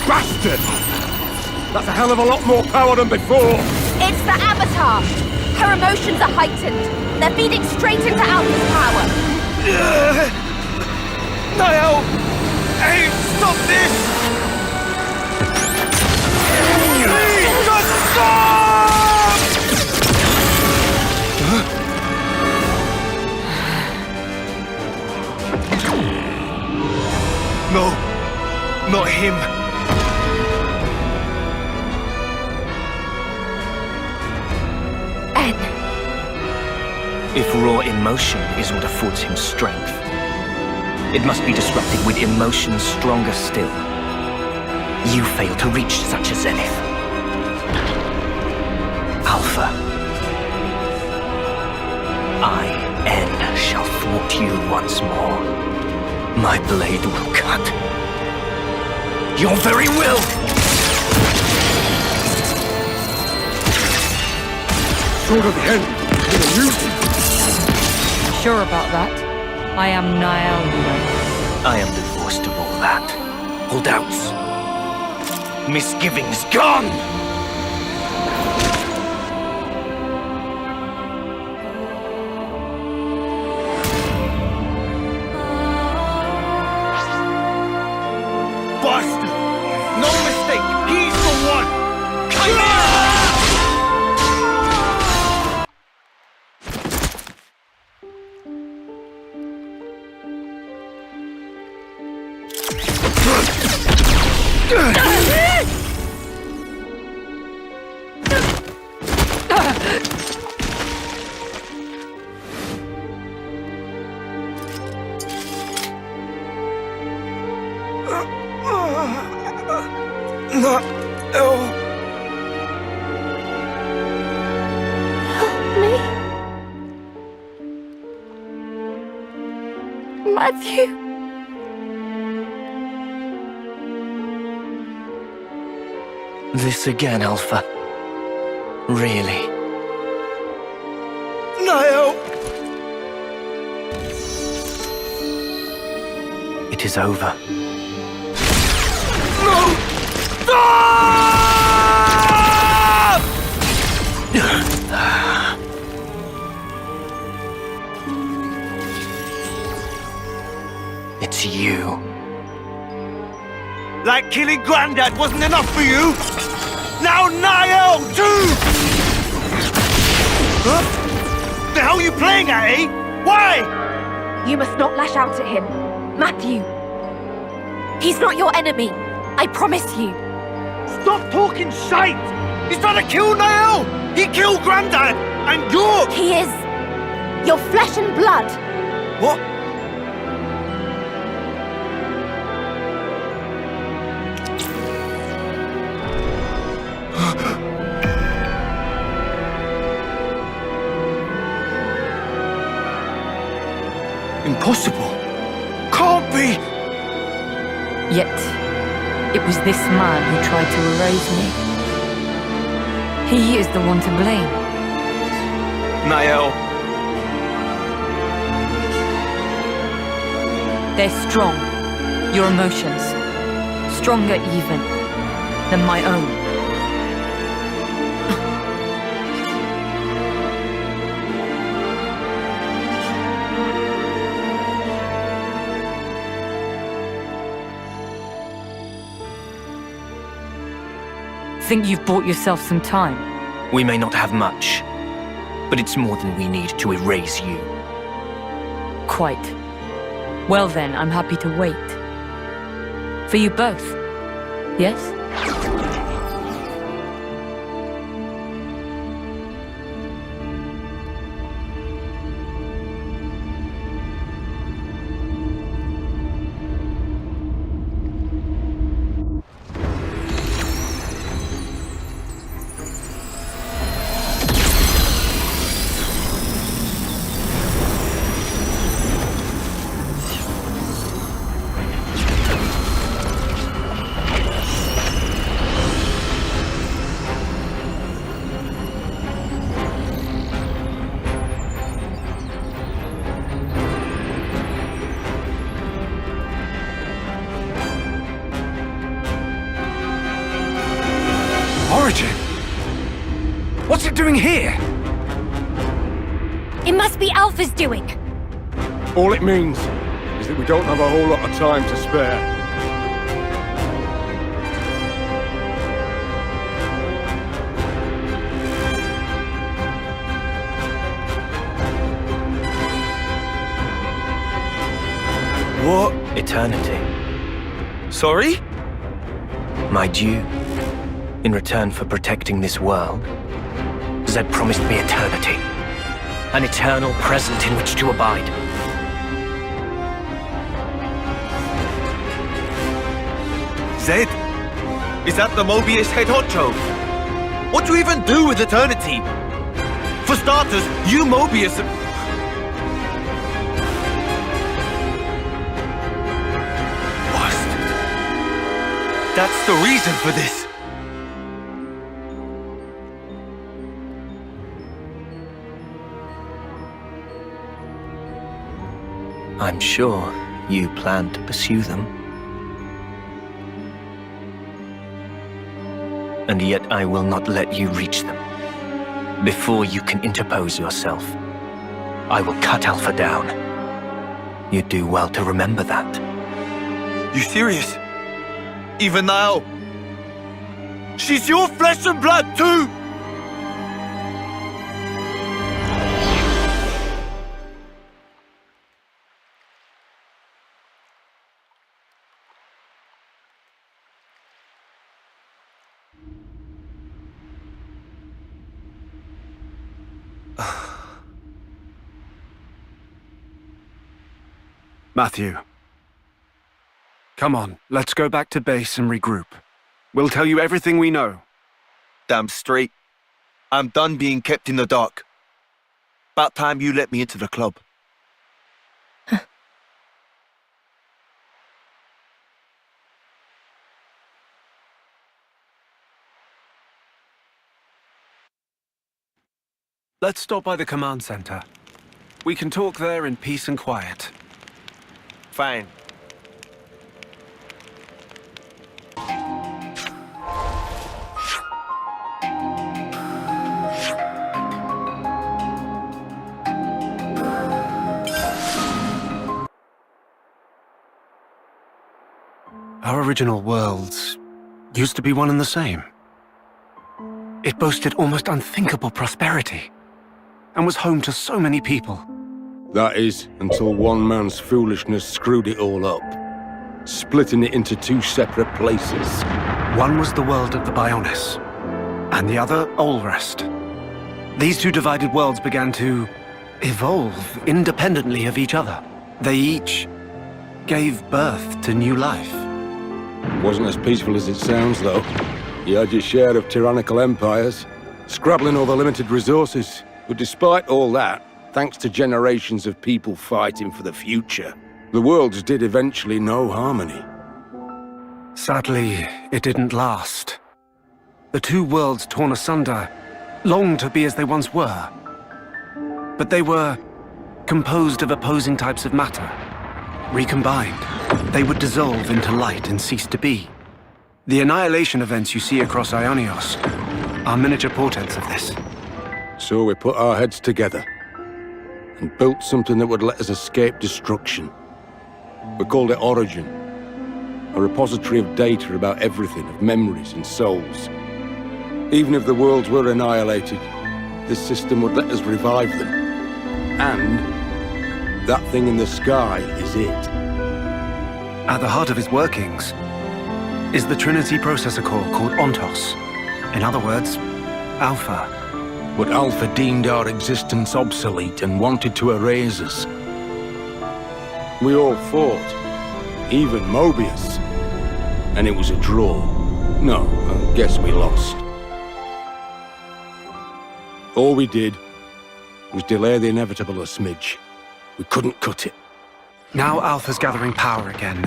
bastard! That's a hell of a lot more power than before! It's the Avatar! Her emotions are heightened. They're feeding straight into Alpha's power. Niall! Hey, stop this! Please, just stop! No, not him. If raw emotion is what affords him strength, it must be disrupted with emotions stronger still. You fail to reach such a zenith. Alpha. I, N, shall thwart you once more. My blade will cut your very will! Sword of the end! You're gonna use it! Sure about that? I am Niall, you know. I am divorced of all that. All doubts. Misgivings gone! Bastard! No mistake! He's the one! Come here! Matthew. This again, Alpha. Really? Niall! It is over. No! Stop! It's you. Like killing Grandad wasn't enough for you? Now Niall, too! Huh? The hell are you playing at, eh? Why? You must not lash out at him. Matthew. He's not your enemy. I promise you. Stop talking shite! He's trying to kill Niall! He killed Grandad! And you're... He is your flesh and blood. What? Impossible. Can't be! Yet, it was this man who tried to erase me. He is the one to blame. Niall. They're strong. Your emotions. Stronger even than my own. Think you've bought yourself some time? We may not have much, but it's more than we need to erase you. Quite. Well then, I'm happy to wait. For you both, yes? Origin? What's it doing here? It must be Alpha's doing. All it means is that we don't have a whole lot of time to spare. What? Eternity. Sorry? My due, in return for protecting this world, Zed promised me eternity. An eternal present in which to abide. Zed? Is that the Mobius head honcho? What do you even do with eternity? For starters, you Mobius... Bastard. That's the reason for this. I'm sure you plan to pursue them. And yet I will not let you reach them. Before you can interpose yourself, I will cut Alpha down. You do well to remember that. You serious? Even now? She's your flesh and blood too! Matthew. Come on, let's go back to base and regroup. We'll tell you everything we know. Damn straight. I'm done being kept in the dark. About time you let me into the club. Let's stop by the command center. We can talk there in peace and quiet. Fine. Our original worlds used to be one and the same. It boasted almost unthinkable prosperity and was home to so many people. That is, until one man's foolishness screwed it all up, splitting it into two separate places. One was the world of the Bionis, and the other, Olrest. These two divided worlds began to evolve independently of each other. They each gave birth to new life. Wasn't as peaceful as it sounds, though. You had your share of tyrannical empires, scrabbling over limited resources. But despite all that, thanks to generations of people fighting for the future, the worlds did eventually know harmony. Sadly, it didn't last. The two worlds torn asunder longed to be as they once were. But they were composed of opposing types of matter. Recombined, they would dissolve into light and cease to be. The annihilation events you see across Ionios are miniature portents of this. So we put our heads together and built something that would let us escape destruction. We called it Origin, a repository of data about everything, of memories and souls. Even if the worlds were annihilated, this system would let us revive them. And that thing in the sky is it. At the heart of its workings is the Trinity processor core called Ontos. In other words, Alpha. But Alpha deemed our existence obsolete and wanted to erase us. We all fought, even Mobius. And it was a draw. No, I guess we lost. All we did was delay the inevitable a smidge. We couldn't cut it. Now Alpha's gathering power again,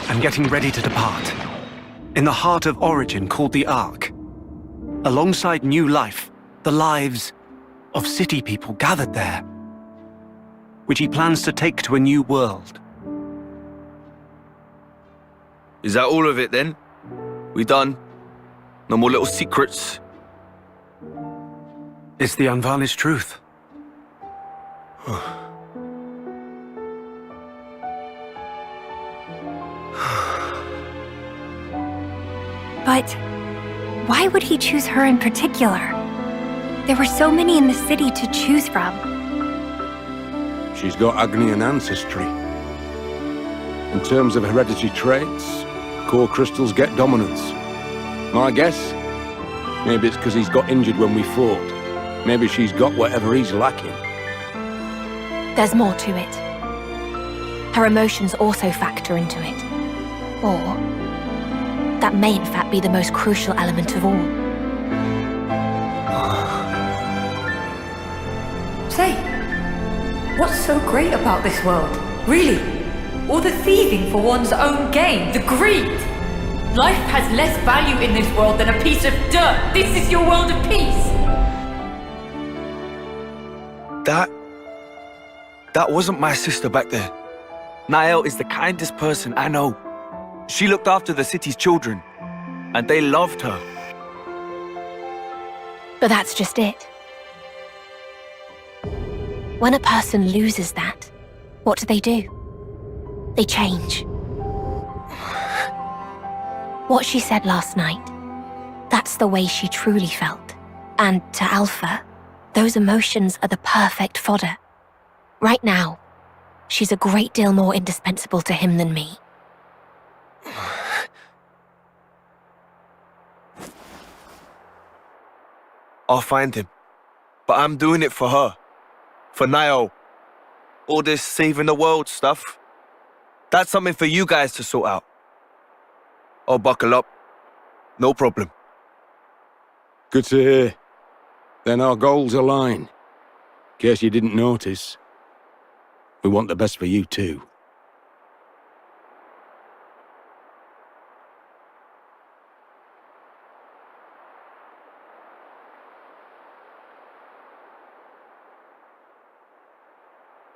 and getting ready to depart. In the heart of Origin called the Ark. Alongside new life, the lives of city people gathered there, which he plans to take to a new world. Is that all of it then? We done? No more little secrets? It's the unvarnished truth. But why would he choose her in particular? There were so many in the city to choose from. She's got Agnian ancestry. In terms of hereditary traits, core crystals get dominance. My guess? Maybe it's because he's got injured when we fought. Maybe she's got whatever he's lacking. There's more to it. Her emotions also factor into it. Or that may in fact be the most crucial element of all. Say, what's so great about this world? Really? All the thieving for one's own gain, the greed! Life has less value in this world than a piece of dirt. This is your world of peace. That wasn't my sister back there. Niall is the kindest person I know. She looked after the city's children, and they loved her. But that's just it. When a person loses that, what do? They change. What she said last night, that's the way she truly felt. And to Alpha, those emotions are the perfect fodder. Right now, she's a great deal more indispensable to him than me. I'll find him. But I'm doing it for her. For Niall. All this saving the world stuff, that's something for you guys to sort out. I'll buckle up. No problem. Good to hear. Then our goals align. In case you didn't notice. We want the best for you too.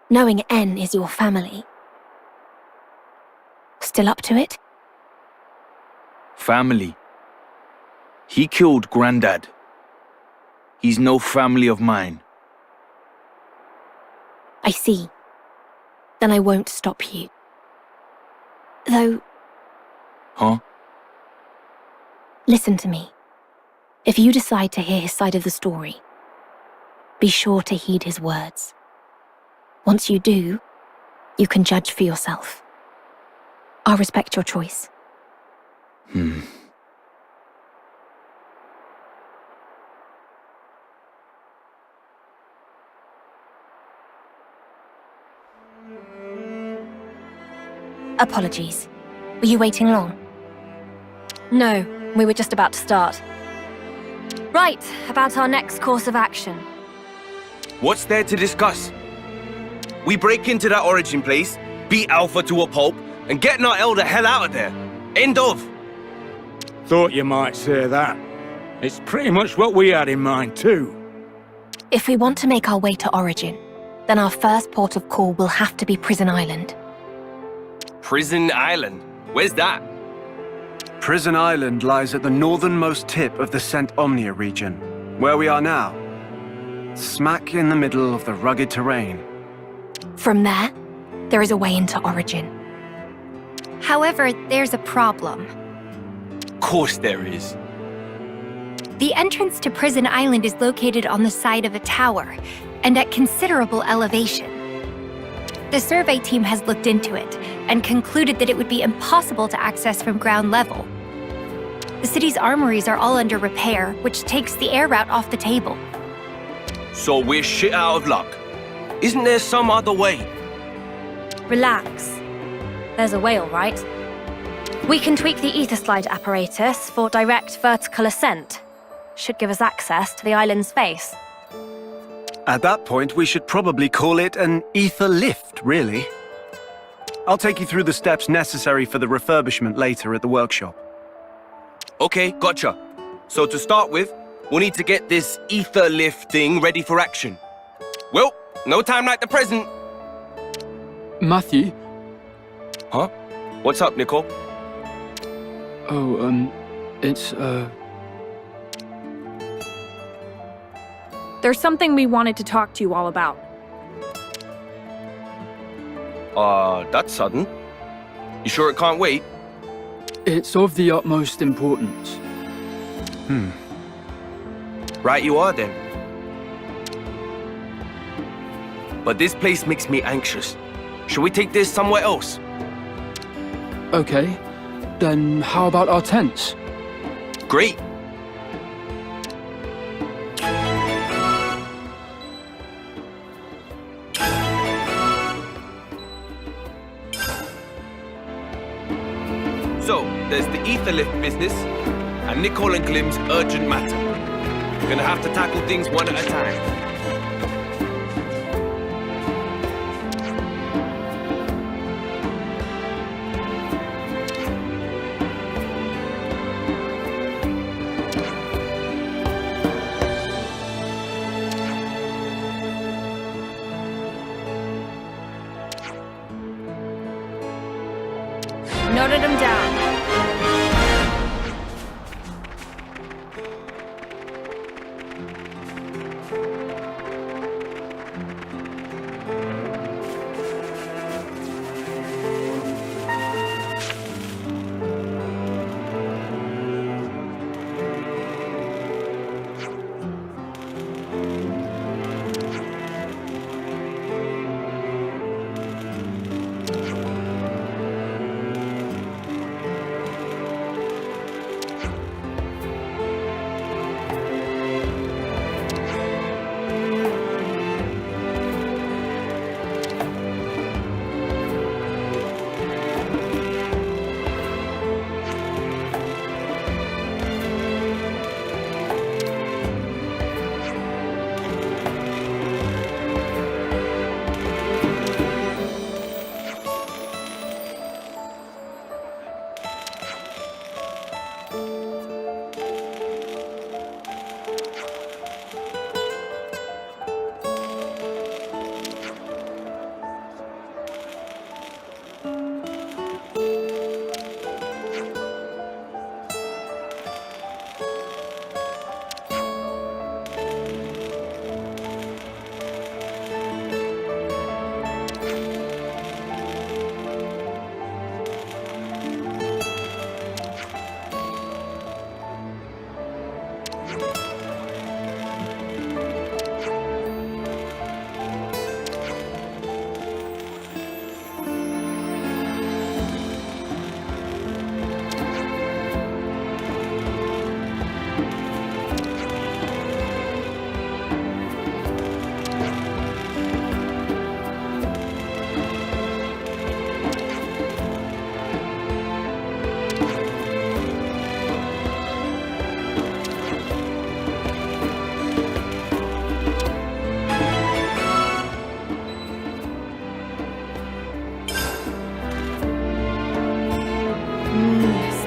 Knowing N is your family. Still up to it? Family. He killed Grandad. He's no family of mine. I see. Then I won't stop you. Though, Huh? listen to me. If you decide to hear his side of the story, be sure to heed his words. Once you do, you can judge for yourself. I'll respect your choice. Apologies. Were you waiting long? No, we were just about to start. Right, about our next course of action. What's there to discuss? We break into that origin place, beat Alpha to a pulp, and get Niall the hell out of there. End of. Thought you might say that. It's pretty much what we had in mind too. If we want to make our way to Origin, then our first port of call will have to be Prison Island. Prison Island? Where's that? Prison Island lies at the northernmost tip of the Saint Omnia region, where we are now. Smack in the middle of the rugged terrain. From there is a way into Origin. However, there's a problem. Of course there is. The entrance to Prison Island is located on the side of a tower, and at considerable elevation. The survey team has looked into it, and concluded that it would be impossible to access from ground level. The city's armories are all under repair, which takes the air route off the table. So we're shit out of luck. Isn't there some other way? Relax. There's a way, all right. We can tweak the ether slide apparatus for direct vertical ascent. Should give us access to the island's face. At that point, we should probably call it an ether lift, really. I'll take you through the steps necessary for the refurbishment later at the workshop. Okay, gotcha. So to start with, we'll need to get this ether lift thing ready for action. Well, no time like the present. Matthew? Huh? What's up, Nicole? Oh, it's, There's something we wanted to talk to you all about. That's sudden. You sure it can't wait? It's of the utmost importance. Right you are then. But this place makes me anxious. Should we take this somewhere else? Okay, then how about our tents? Great. So, there's the ether lift business, and Nicole and Glim's urgent matter. Gonna have to tackle things one at a time. Noted them down.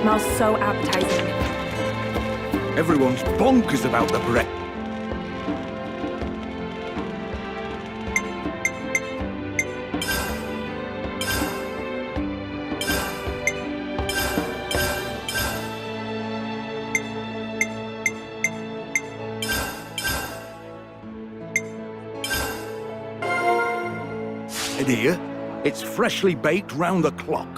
Smells so appetizing. Everyone's bonkers about the bread. And here, it's freshly baked round the clock.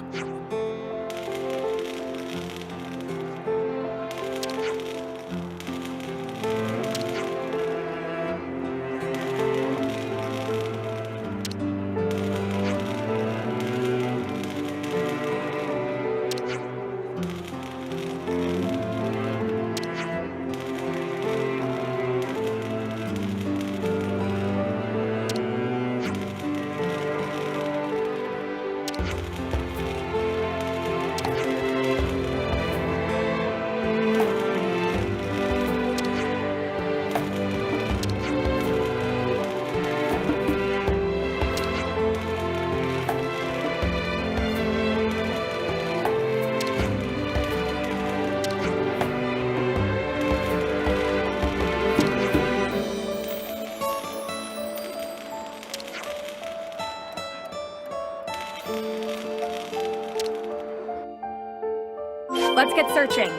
Let's get searching.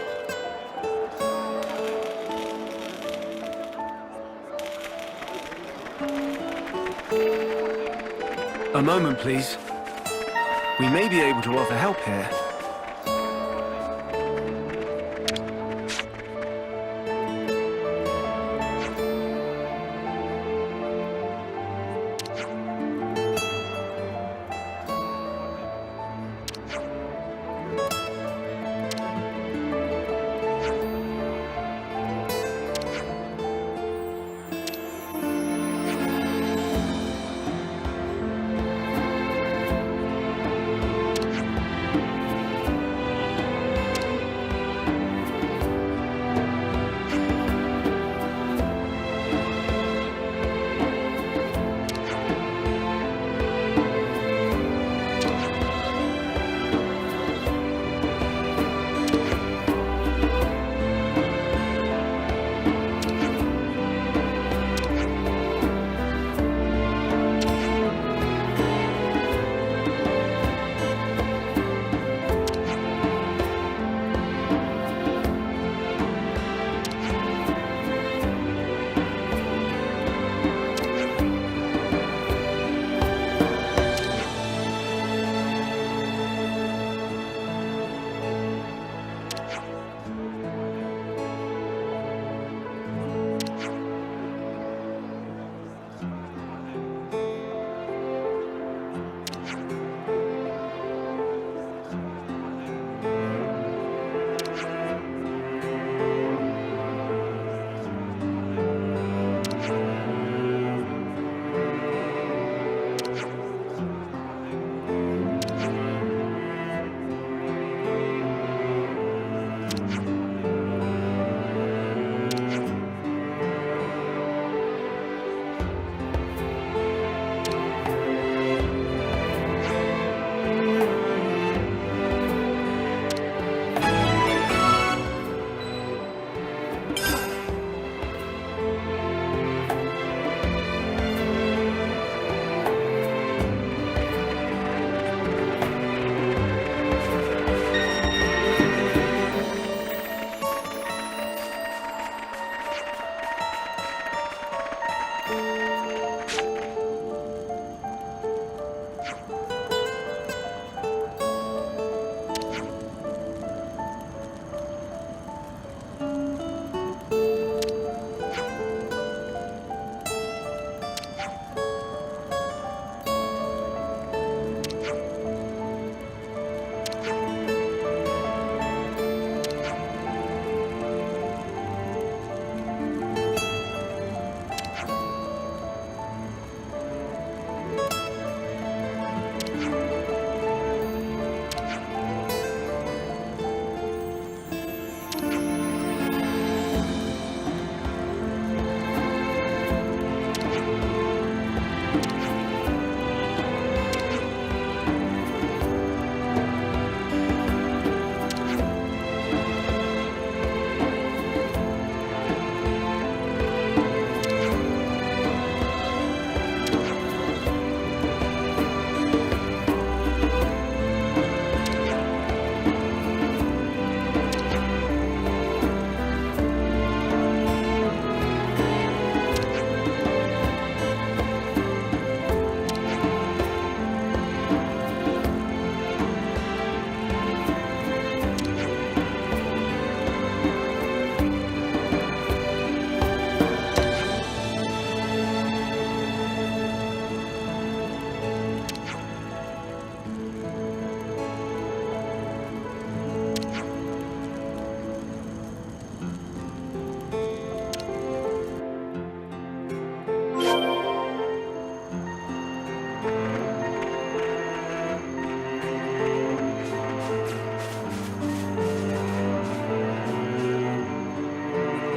A moment, please. We may be able to offer help here.